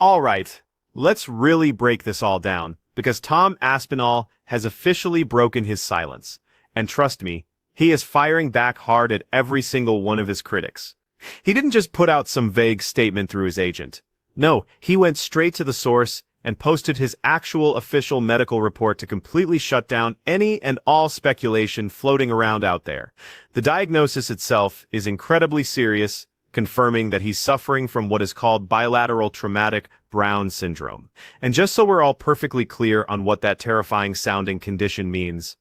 All right, let's really break this all down, because Tom Aspinall has officially broken his silence. And trust me, he is firing back hard at every single one of his critics. He didn't just put out some vague statement through his agent. No, he went straight to the source and posted his actual official medical report to completely shut down any and all speculation floating around out there. The diagnosis itself is incredibly serious, confirming that he's suffering from what is called bilateral traumatic Brown syndrome. And just so we're all perfectly clear on what that terrifying sounding condition means,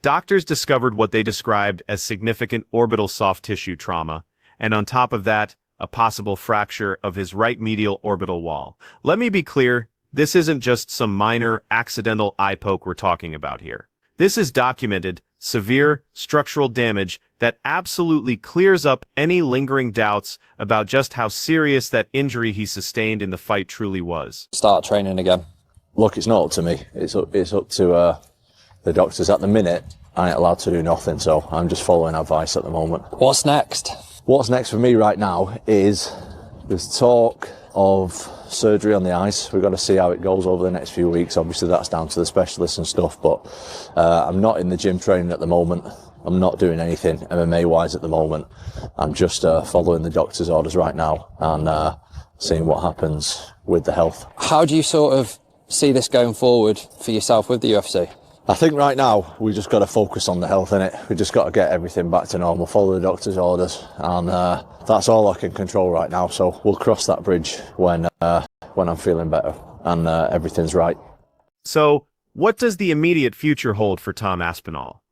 doctors discovered what they described as significant orbital soft tissue trauma, and on top of that, a possible fracture of his right medial orbital wall. Let me be clear, this isn't just some minor, accidental eye poke we're talking about here. This is documented, severe structural damage that absolutely clears up any lingering doubts about just how serious that injury he sustained in the fight truly was. Start training again. Look, it's not up to me. It's up to the doctors. At the minute, I ain't allowed to do nothing, so I'm just following advice at the moment. What's next? What's next for me right now is there's talk of surgery on the eyes. We've got to see how it goes over the next few weeks. Obviously, that's down to the specialists and stuff, but I'm not in the gym training at the moment. I'm not doing anything MMA-wise at the moment. I'm just following the doctor's orders right now and seeing what happens with the health. How do you sort of see this going forward for yourself with the UFC? I think right now we just got to focus on the health, innit? We just got to get everything back to normal, follow the doctor's orders, and that's all I can control right now. So we'll cross that bridge when I'm feeling better and everything's right. So, what does the immediate future hold for Tom Aspinall?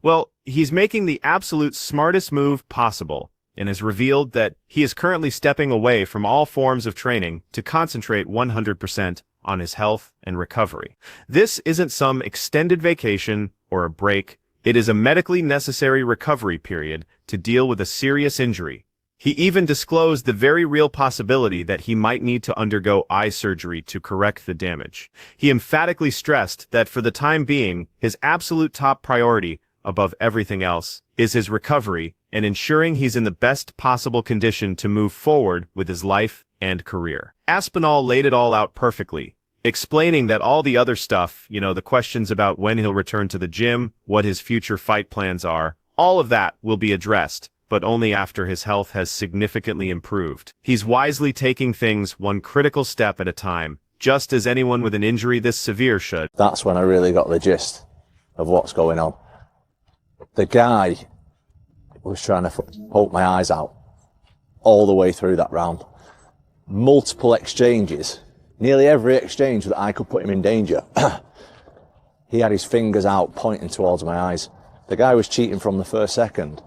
Well, he's making the absolute smartest move possible, and has revealed that he is currently stepping away from all forms of training to concentrate 100% on his health and recovery. This isn't some extended vacation or a break. It is a medically necessary recovery period to deal with a serious injury. He even disclosed the very real possibility that he might need to undergo eye surgery to correct the damage. He emphatically stressed that for the time being, his absolute top priority, above everything else, is his recovery and ensuring he's in the best possible condition to move forward with his life and career. Aspinall laid it all out perfectly, explaining that all the other stuff, the questions about when he'll return to the gym, what his future fight plans are, all of that will be addressed, but only after his health has significantly improved. He's wisely taking things one critical step at a time, just as anyone with an injury this severe should. That's when I really got the gist of what's going on. The guy was trying to poke my eyes out all the way through that round. Multiple exchanges, nearly every exchange that I could put him in danger. He had his fingers out pointing towards my eyes. The guy was cheating from the first second,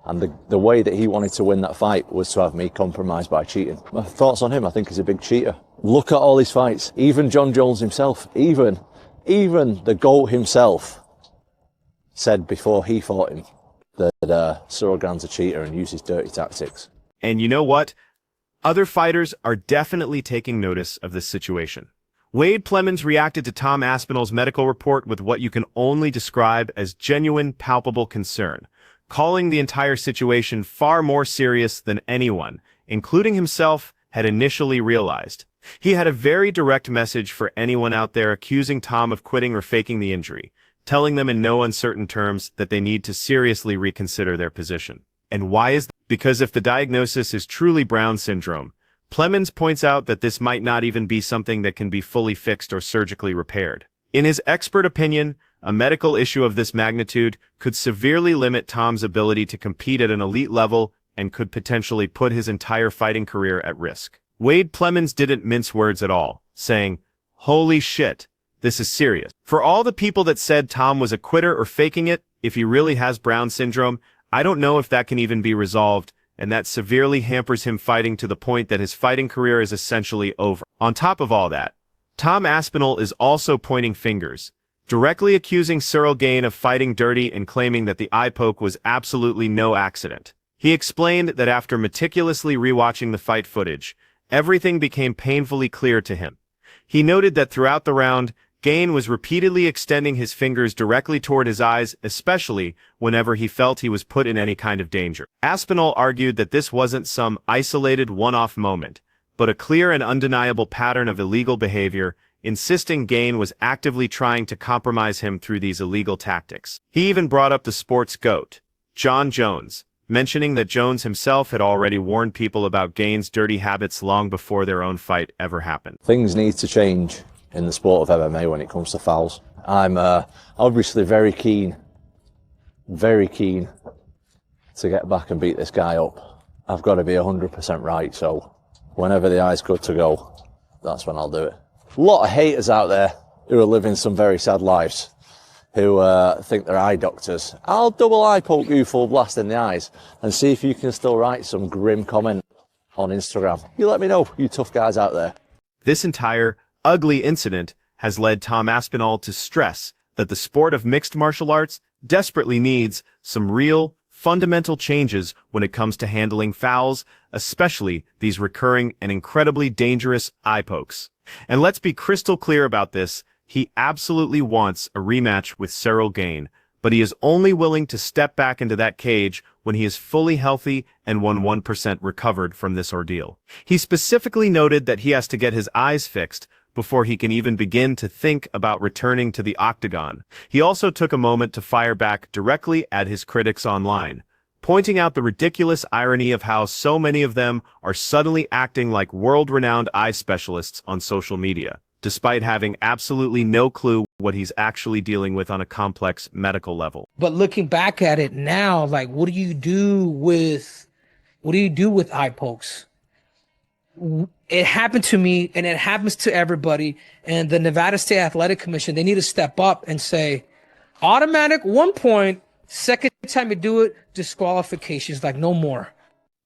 and the way that he wanted to win that fight was to have me compromised by cheating. My thoughts on him, I think he's a big cheater. Look at all his fights. Even Jon Jones himself, even the GOAT himself said before he fought him that Rogan's a cheater and uses dirty tactics. And you know what? Other fighters are definitely taking notice of this situation. Wade Plemons reacted to Tom Aspinall's medical report with what you can only describe as genuine, palpable concern, calling the entire situation far more serious than anyone, including himself, had initially realized. He had a very direct message for anyone out there accusing Tom of quitting or faking the injury, telling them in no uncertain terms that they need to seriously reconsider their position. And why is that? Because if the diagnosis is truly Brown syndrome, Plemons points out that this might not even be something that can be fully fixed or surgically repaired. In his expert opinion, a medical issue of this magnitude could severely limit Tom's ability to compete at an elite level and could potentially put his entire fighting career at risk. Wade Plemons didn't mince words at all, saying, "Holy shit, this is serious." For all the people that said Tom was a quitter or faking it, if he really has Brown syndrome, I don't know if that can even be resolved, and that severely hampers him fighting to the point that his fighting career is essentially over. On top of all that, Tom Aspinall is also pointing fingers, directly accusing Cyril Gane of fighting dirty and claiming that the eye poke was absolutely no accident. He explained that after meticulously rewatching the fight footage, everything became painfully clear to him. He noted that throughout the round, Gane was repeatedly extending his fingers directly toward his eyes, especially whenever he felt he was put in any kind of danger. Aspinall argued that this wasn't some isolated one-off moment, but a clear and undeniable pattern of illegal behavior, insisting Gane was actively trying to compromise him through these illegal tactics. He even brought up the sport's GOAT, Jon Jones, mentioning that Jones himself had already warned people about Gane's dirty habits long before their own fight ever happened. Things need to change in the sport of MMA when it comes to fouls. I'm obviously very keen to get back and beat this guy up. I've got to be 100% right, so whenever the eye's good to go, that's when I'll do it. A lot of haters out there who are living some very sad lives, who think they're eye doctors. I'll double eye poke you full blast in the eyes and see if you can still write some grim comment on Instagram. You let me know, you tough guys out there. This entire ugly incident has led Tom Aspinall to stress that the sport of mixed martial arts desperately needs some real, fundamental changes when it comes to handling fouls, especially these recurring and incredibly dangerous eye pokes. And let's be crystal clear about this, he absolutely wants a rematch with Cyril Gane, but he is only willing to step back into that cage when he is fully healthy and 1% recovered from this ordeal. He specifically noted that he has to get his eyes fixed before he can even begin to think about returning to the octagon. He also took a moment to fire back directly at his critics online, pointing out the ridiculous irony of how so many of them are suddenly acting like world-renowned eye specialists on social media, despite having absolutely no clue what he's actually dealing with on a complex medical level. But looking back at it now, like, what do you do with eye pokes? It happened to me, and it happens to everybody. And the Nevada State Athletic Commission, they need to step up and say, automatic 1 point, second time you do it, disqualifications, like no more.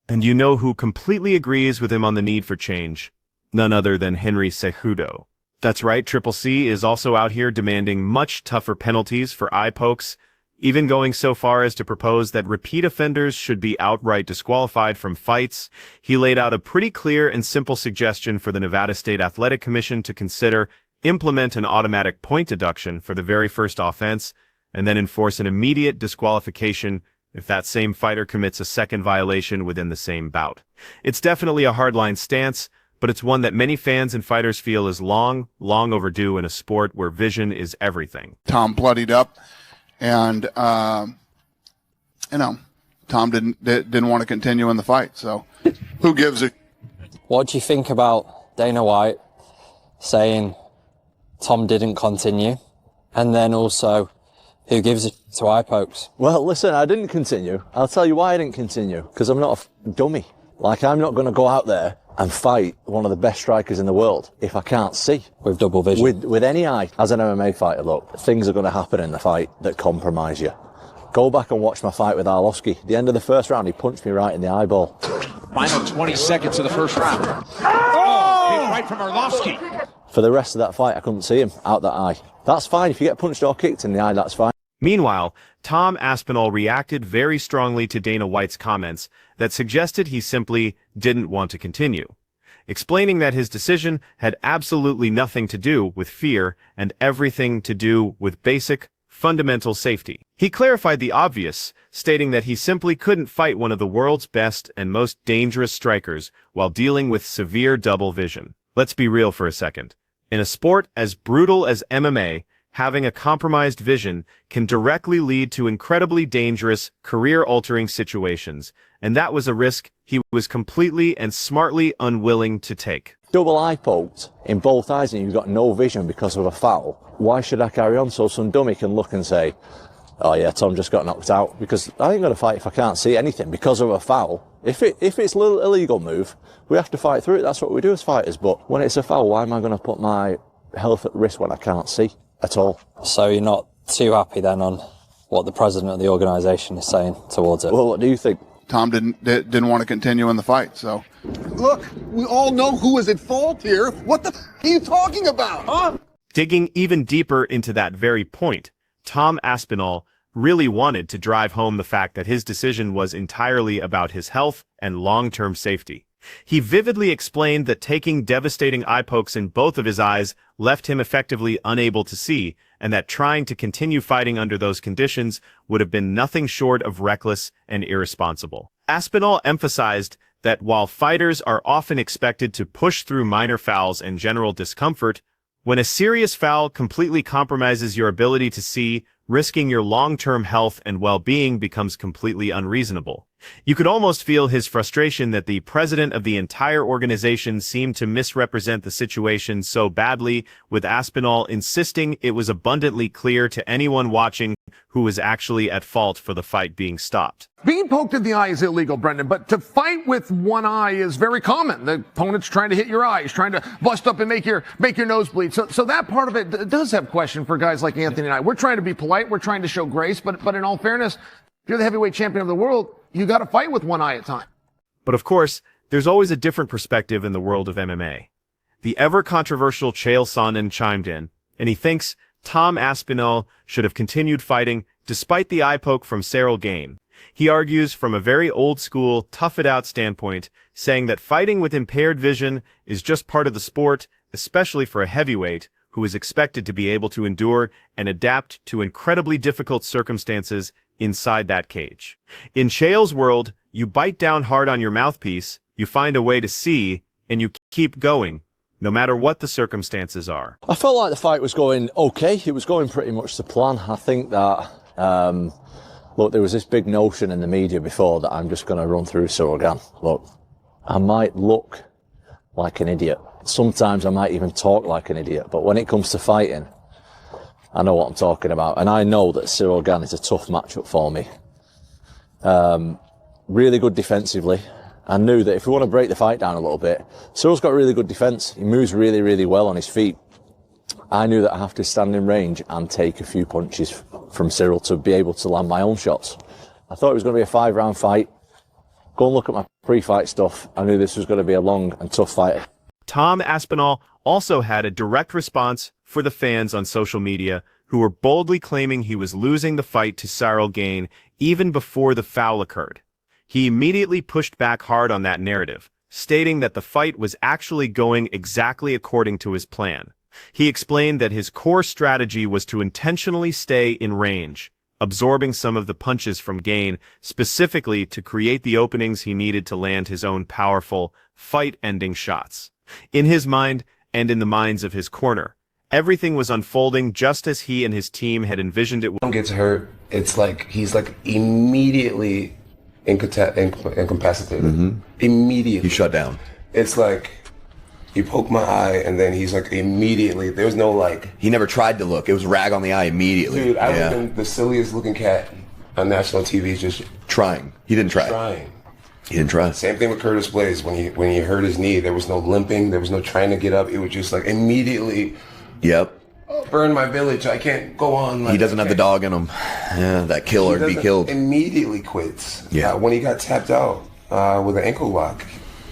And you know who completely agrees with him on the need for change? None other than Henry Cejudo. That's right, Triple C is also out here demanding much tougher penalties for eye pokes, even going so far as to propose that repeat offenders should be outright disqualified from fights. He laid out a pretty clear and simple suggestion for the Nevada State Athletic Commission to consider: implement an automatic point deduction for the very first offense, and then enforce an immediate disqualification if that same fighter commits a second violation within the same bout. It's definitely a hardline stance, but it's one that many fans and fighters feel is long overdue in a sport where vision is everything. Tom bloodied up, and Tom didn't want to continue in the fight. So, who gives a? What do you think about Dana White saying Tom didn't continue, and then also, who gives it to eye pokes? Well, listen, I didn't continue. I'll tell you why I didn't continue. Because I'm not a dummy. Like, I'm not going to go out there and fight one of the best strikers in the world if I can't see. With double vision. With any eye. As an MMA fighter, look, things are going to happen in the fight that compromise you. Go back and watch my fight with Arlovsky. The end of the first round, he punched me right in the eyeball. Final 20 seconds of the first round. Oh! Big right from Arlovsky. For the rest of that fight, I couldn't see him out that eye. That's fine. If you get punched or kicked in the eye, that's fine. Meanwhile, Tom Aspinall reacted very strongly to Dana White's comments that suggested he simply didn't want to continue, explaining that his decision had absolutely nothing to do with fear and everything to do with basic, fundamental safety. He clarified the obvious, stating that he simply couldn't fight one of the world's best and most dangerous strikers while dealing with severe double vision. Let's be real for a second. In a sport as brutal as MMA, having a compromised vision can directly lead to incredibly dangerous, career-altering situations, and that was a risk he was completely and smartly unwilling to take. Double eye poked in both eyes and you've got no vision because of a foul. Why should I carry on so some dummy can look and say, oh yeah, Tom just got knocked out? Because I ain't going to fight if I can't see anything because of a foul. If it's a little illegal move, we have to fight through it. That's what we do as fighters. But when it's a foul, why am I going to put my health at risk when I can't see at all? So you're not too happy then on what the president of the organisation is saying towards it? Well, what do you think? Tom didn't want to continue in the fight. So, look, we all know who is at fault here. What the are you talking about, huh? Digging even deeper into that very point, Tom Aspinall really wanted to drive home the fact that his decision was entirely about his health and long-term safety. He vividly explained that taking devastating eye pokes in both of his eyes left him effectively unable to see, and that trying to continue fighting under those conditions would have been nothing short of reckless and irresponsible. Aspinall emphasized that while fighters are often expected to push through minor fouls and general discomfort, when a serious foul completely compromises your ability to see, risking your long-term health and well-being becomes completely unreasonable. You could almost feel his frustration that the president of the entire organization seemed to misrepresent the situation so badly, with Aspinall insisting it was abundantly clear to anyone watching who was actually at fault for the fight being stopped. Being poked in the eye is illegal, Brendan, but to fight with one eye is very common. The opponent's trying to hit your eye. He's trying to bust up and make your nose bleed. So that part of it does have question for guys like Anthony and I. We're trying to be polite. We're trying to show grace. But in all fairness, if you're the heavyweight champion of the world, you got to fight with one eye at a time. But of course, there's always a different perspective in the world of MMA. The ever-controversial Chael Sonnen chimed in, and he thinks Tom Aspinall should have continued fighting despite the eye poke from Cyril Gane. He argues from a very old-school, tough-it-out standpoint, saying that fighting with impaired vision is just part of the sport, especially for a heavyweight who is expected to be able to endure and adapt to incredibly difficult circumstances inside that cage. In Chael's world, you bite down hard on your mouthpiece, you find a way to see, and you keep going, no matter what the circumstances are. I felt like the fight was going okay. It was going pretty much to plan. I think that, look, there was this big notion in the media before that I'm just going to run through Rogan. Look, I might look like an idiot. Sometimes I might even talk like an idiot. But when it comes to fighting, I know what I'm talking about. And I know that Cyril Gane is a tough matchup for me. Really good defensively. I knew that if we want to break the fight down a little bit, Cyril's got really good defense. He moves really, really well on his feet. I knew that I have to stand in range and take a few punches from Cyril to be able to land my own shots. I thought it was going to be a 5-round fight. Go and look at my pre-fight stuff. I knew this was going to be a long and tough fight. Tom Aspinall also had a direct response for the fans on social media who were boldly claiming he was losing the fight to Cyril Gane even before the foul occurred. He immediately pushed back hard on that narrative, stating that the fight was actually going exactly according to his plan. He explained that his core strategy was to intentionally stay in range, absorbing some of the punches from Gane, specifically to create the openings he needed to land his own powerful, fight-ending shots. In his mind, and in the minds of his corner, everything was unfolding just as he and his team had envisioned it. Gets hurt, it's like he's like immediately incapacitated. Immediately. He shut down. It's like he poked my eye and then he's like immediately, there's no like. He never tried to look. It was rag on the eye immediately. Dude, I was been the silliest looking cat on national TV just trying. He didn't try. Trying. He didn't try. Same thing with Curtis Blaze. When he hurt his knee, there was no limping, there was no trying to get up. It was just like immediately. Yep. Burn my village. I can't go on. Like, he doesn't have the dog in him. Yeah, that killer to be killed. Immediately quits. Yeah. When he got tapped out with an ankle lock,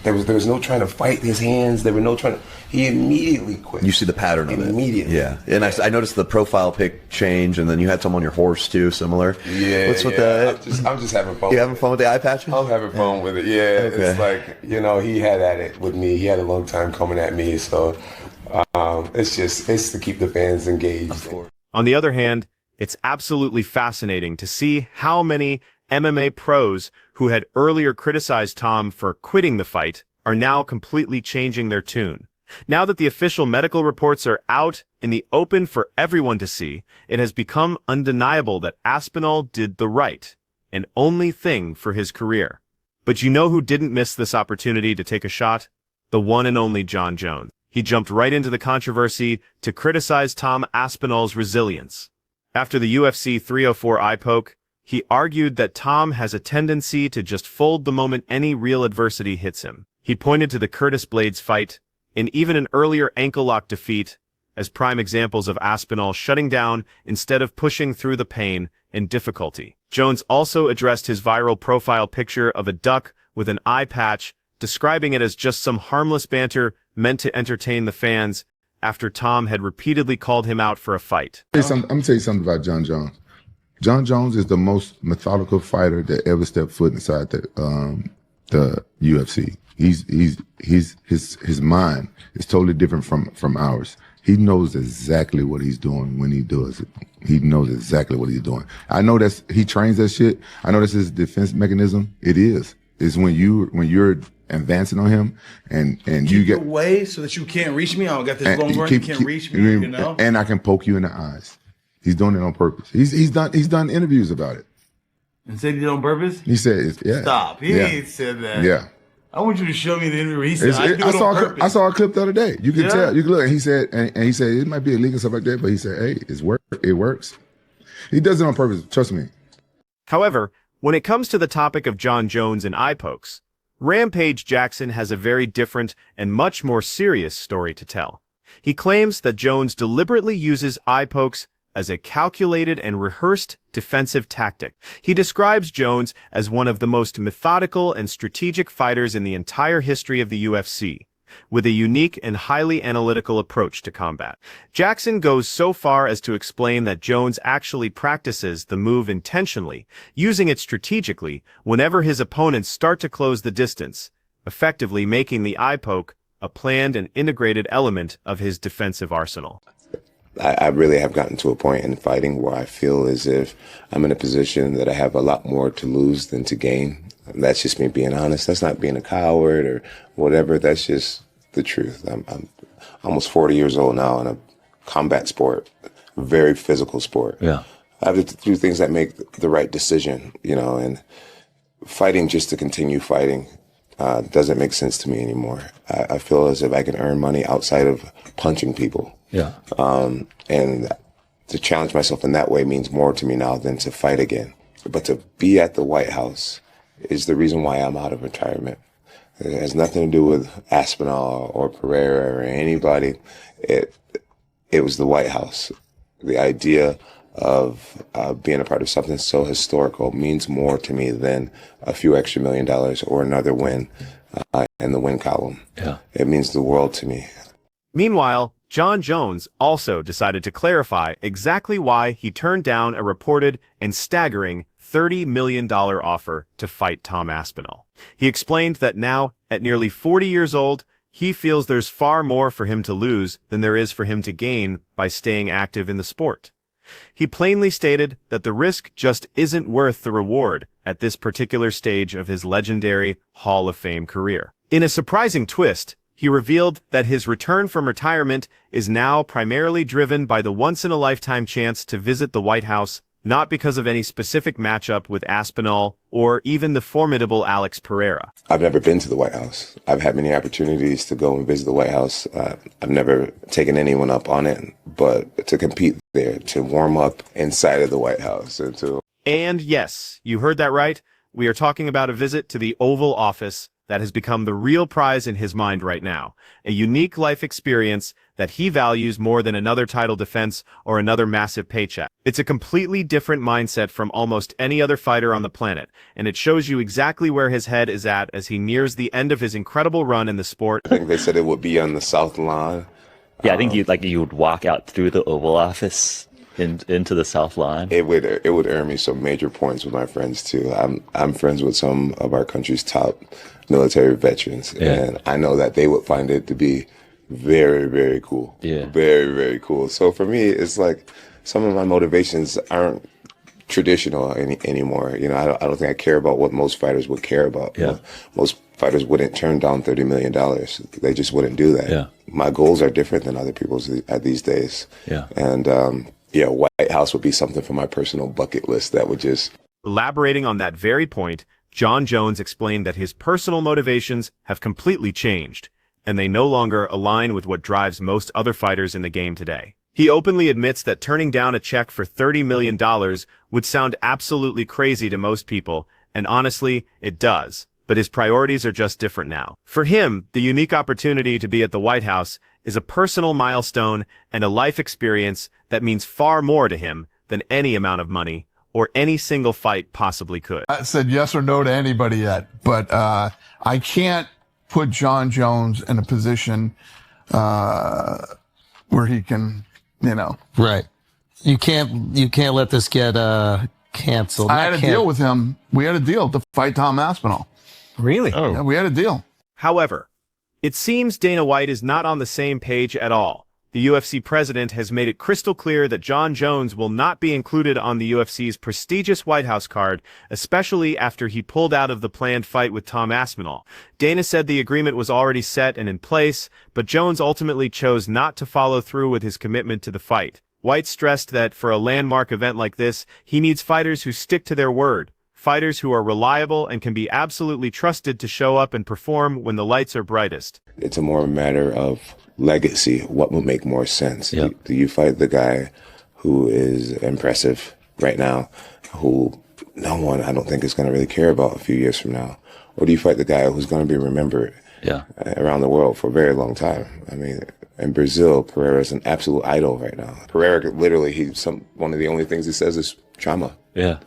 there was no trying to fight his hands. There were no trying to. He immediately quit. You see the pattern of it. Immediately. Yeah. And I noticed the profile pic change, and then you had some on your horse too, similar. Yeah. What's with that? I'm just having fun. You having fun with the eye patches? I'm having fun with it. Yeah. Okay. It's like, he had at it with me. He had a long time coming at me. So it's to keep the fans engaged. On the other hand, it's absolutely fascinating to see how many MMA pros who had earlier criticized Tom for quitting the fight are now completely changing their tune. Now that the official medical reports are out in the open for everyone to see, it has become undeniable that Aspinall did the right and only thing for his career. But you know who didn't miss this opportunity to take a shot? The one and only Jon Jones. He jumped right into the controversy to criticize Tom Aspinall's resilience. After the UFC 304 eye poke, he argued that Tom has a tendency to just fold the moment any real adversity hits him. He pointed to the Curtis Blades fight, and even an earlier ankle lock defeat, as prime examples of Aspinall shutting down instead of pushing through the pain and difficulty. Jones also addressed his viral profile picture of a duck with an eye patch, describing it as just some harmless banter meant to entertain the fans after Tom had repeatedly called him out for a fight. I'm going to tell you something about Jon Jones. Jon Jones is the most methodical fighter that ever stepped foot inside the UFC. His mind is totally different from ours. He knows exactly what he's doing when he does it. He knows exactly what he's doing. I know he trains that shit. I know that's his defense mechanism. It is. is when you're advancing on him and you get away so that you can't reach me. I got this and long run. You can't reach me. You know, and I can poke you in the eyes. He's doing it on purpose. He's done interviews about it. And said he did it on purpose. He said, "Yeah." Stop. He ain't said that. Yeah. I want you to show me the interview. He said, I saw a clip the other day. You can tell. You can look. And he said, and he said it might be illegal stuff like that, but he said, "Hey, it works." He does it on purpose. Trust me. However, when it comes to the topic of Jon Jones and eye pokes, Rampage Jackson has a very different and much more serious story to tell. He claims that Jones deliberately uses eye pokes as a calculated and rehearsed defensive tactic. He describes Jones as one of the most methodical and strategic fighters in the entire history of the UFC, with a unique and highly analytical approach to combat. Jackson goes so far as to explain that Jones actually practices the move intentionally, using it strategically whenever his opponents start to close the distance, effectively making the eye poke a planned and integrated element of his defensive arsenal. I really have gotten to a point in fighting where I feel as if I'm in a position that I have a lot more to lose than to gain. That's just me being honest. That's not being a coward or whatever. That's just the truth. I'm almost 40 years old now in a combat sport, very physical sport. Yeah. I have to do things that make the right decision, you know, and fighting just to continue fighting doesn't make sense to me anymore. I feel as if I can earn money outside of punching people. Yeah. And to challenge myself in that way means more to me now than to fight again. But to be at the White House is the reason why I'm out of retirement. It has nothing to do with Aspinall or Pereira or anybody. It was the White House. The idea of being a part of something so historical means more to me than a few extra $1 million or another win in the win column. Yeah. It means the world to me. Meanwhile, Jon Jones also decided to clarify exactly why he turned down a reported and staggering $30 million offer to fight Tom Aspinall. He explained that now, at nearly 40 years old, he feels there's far more for him to lose than there is for him to gain by staying active in the sport. He plainly stated that the risk just isn't worth the reward at this particular stage of his legendary Hall of Fame career. In a surprising twist, he revealed that his return from retirement is now primarily driven by the once-in-a-lifetime chance to visit the White House, not because of any specific matchup with Aspinall or even the formidable Alex Pereira. I've never been to the White House. I've had many opportunities to go and visit the White House. I've never taken anyone up on it, but to compete there, to warm up inside of the White House. And yes, you heard that right. We are talking about a visit to the Oval Office that has become the real prize in his mind right now, a unique life experience that he values more than another title defense or another massive paycheck. It's a completely different mindset from almost any other fighter on the planet, and it shows you exactly where his head is at as he nears the end of his incredible run in the sport. I think they said it would be on the South Lawn. Yeah, I think you would walk out through the Oval Office into the South Lawn. It would earn me some major points with my friends too. I'm friends with some of our country's top military veterans, and I know that they would find it to be very, very cool. Yeah. Very, very cool. So for me, it's like some of my motivations aren't traditional anymore. You know, I don't think I care about what most fighters would care about. Yeah. Most fighters wouldn't turn down $30 million. They just wouldn't do that. Yeah. My goals are different than other people's at these days. Yeah. And White House would be something for my personal bucket list that would just... Elaborating on that very point, Jon Jones explained that his personal motivations have completely changed, and they no longer align with what drives most other fighters in the game today. He openly admits that turning down a check for $30 million would sound absolutely crazy to most people, and honestly, it does. But his priorities are just different now. For him, the unique opportunity to be at the White House is a personal milestone and a life experience that means far more to him than any amount of money or any single fight possibly could. I said yes or no to anybody yet, but I can't put Jon Jones in a position where he can, you know. Right. You can't let this get canceled. I had a deal with him. We had a deal to fight Tom Aspinall. Really? Yeah, we had a deal. However, it seems Dana White is not on the same page at all. the UFC president has made it crystal clear that Jon Jones will not be included on the UFC's prestigious White House card, especially after he pulled out of the planned fight with Tom Aspinall. Dana said the agreement was already set and in place, but Jones ultimately chose not to follow through with his commitment to the fight. White stressed that for a landmark event like this, he needs fighters who stick to their word, fighters who are reliable and can be absolutely trusted to show up and perform when the lights are brightest. It's a more matter of legacy. What would make more sense? Yep. Do you fight the guy who is impressive right now, who no one I don't think is going to really care about a few years from now? Or do you fight the guy who's going to be remembered around the world for a very long time? I mean, in Brazil, Pereira is an absolute idol right now. Pereira, literally, one of the only things he says is trauma. Yeah.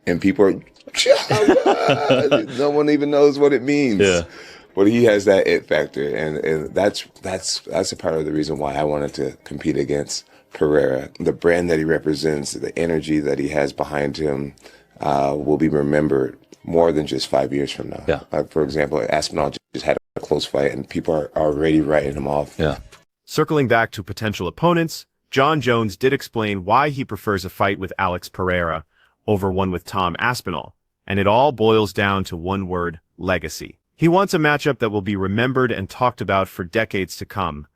And people are, trauma! No one even knows what it means. Yeah. But he has that it factor, and that's a part of the reason why I wanted to compete against Pereira. The brand that he represents, the energy that he has behind him, will be remembered more than just 5 years from now. Yeah. For example, Aspinall just had a close fight, and people are already writing him off. Yeah. Circling back to potential opponents, Jon Jones did explain why he prefers a fight with Alex Pereira over one with Tom Aspinall, and it all boils down to one word: legacy. He wants a matchup that will be remembered and talked about for decades to come,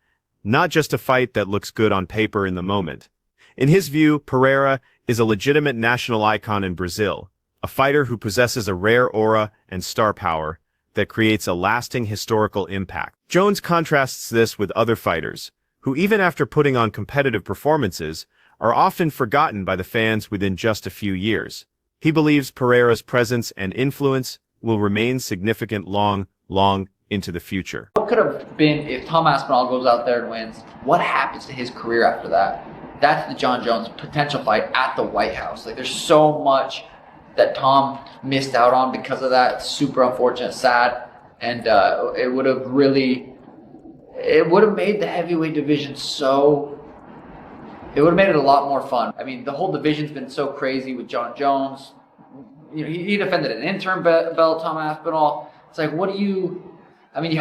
not just a fight that looks good on paper in the moment. In his view, Pereira is a legitimate national icon in Brazil, a fighter who possesses a rare aura and star power that creates a lasting historical impact. Jones contrasts this with other fighters, who even after putting on competitive performances, are often forgotten by the fans within just a few years. He believes Pereira's presence and influence will remain significant long into the future. What could have been if Tom Aspinall goes out there and wins? What happens to his career after that? That's the Jon Jones potential fight at the White House. Like, there's so much that Tom missed out on because of that. It's super unfortunate, sad, and it would have made the heavyweight division it would have made it a lot more fun. I mean, the whole division's been so crazy with Jon Jones. You know, he defended an interim belt, Tom Aspinall. It's like, what do you? I mean,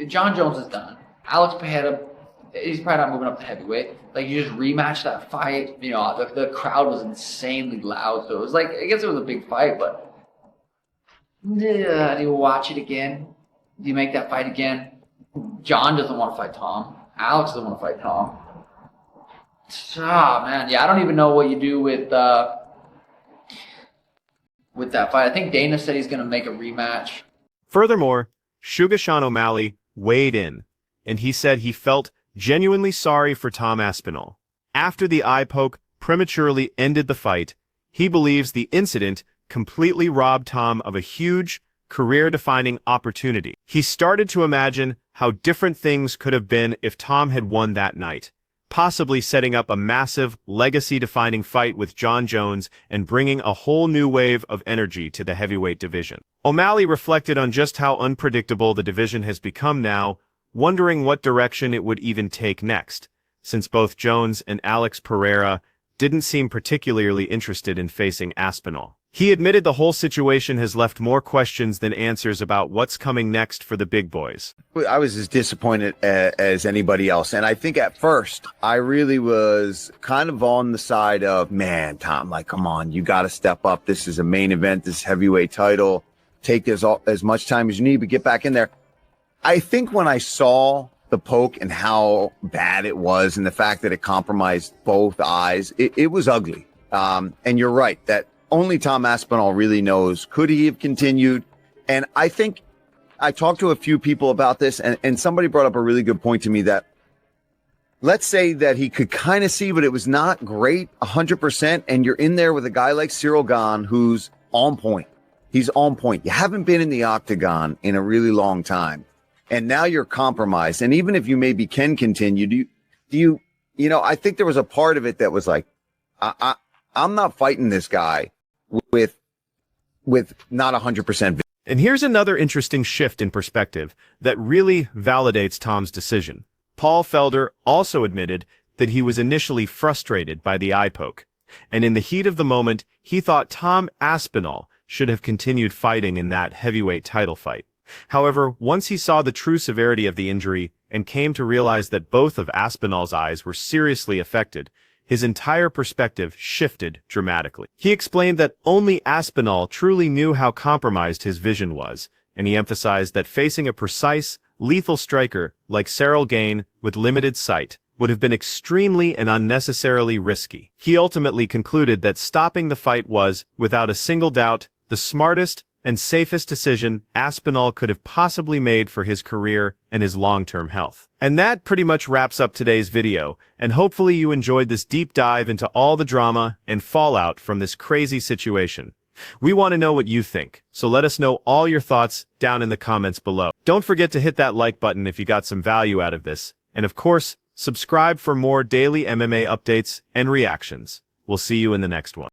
Jon Jones is done. Alex Pereira, he's probably not moving up to heavyweight. Like, you just rematch that fight. You know, the crowd was insanely loud, so it was like, I guess it was a big fight, but do you watch it again? Do you make that fight again? Jon doesn't want to fight Tom. Alex doesn't want to fight Tom. Man, I don't even know what you do with that fight. I think Dana said he's going to make a rematch. Furthermore, Sugar Sean O'Malley weighed in, and he said he felt genuinely sorry for Tom Aspinall. After the eye poke prematurely ended the fight, he believes the incident completely robbed Tom of a huge, career-defining opportunity. He started to imagine how different things could have been if Tom had won that night, possibly setting up a massive, legacy-defining fight with Jon Jones and bringing a whole new wave of energy to the heavyweight division. O'Malley reflected on just how unpredictable the division has become now, wondering what direction it would even take next, since both Jones and Alex Pereira didn't seem particularly interested in facing Aspinall. He admitted the whole situation has left more questions than answers about what's coming next for the big boys. I was as disappointed as anybody else. And I think at first I really was kind of on the side of, man, Tom, like, come on, you got to step up. This is a main event, this heavyweight title. Take as much time as you need, but get back in there. I think when I saw the poke and how bad it was and the fact that it compromised both eyes, it was ugly. And you're right that only Tom Aspinall really knows, could he have continued? And I think I talked to a few people about this, and somebody brought up a really good point to me that, let's say that he could kind of see, but it was not great 100%. And you're in there with a guy like Cyril Gane, who's on point. He's on point. You haven't been in the octagon in a really long time. And now you're compromised. And even if you maybe can continue, you know, I think there was a part of it that was like, I'm not fighting this guy with not 100%. And here's another interesting shift in perspective that really validates Tom's decision. Paul Felder also admitted that he was initially frustrated by the eye poke, and in the heat of the moment, he thought Tom Aspinall should have continued fighting in that heavyweight title fight. However, once he saw the true severity of the injury, and came to realize that both of Aspinall's eyes were seriously affected, his entire perspective shifted dramatically. He explained that only Aspinall truly knew how compromised his vision was, and he emphasized that facing a precise, lethal striker like Cyril Gane with limited sight would have been extremely and unnecessarily risky. He ultimately concluded that stopping the fight was, without a single doubt, the smartest and safest decision Aspinall could have possibly made for his career and his long-term health. And that pretty much wraps up today's video, and hopefully you enjoyed this deep dive into all the drama and fallout from this crazy situation. We want to know what you think, so let us know all your thoughts down in the comments below. Don't forget to hit that like button if you got some value out of this, and of course, subscribe for more daily MMA updates and reactions. We'll see you in the next one.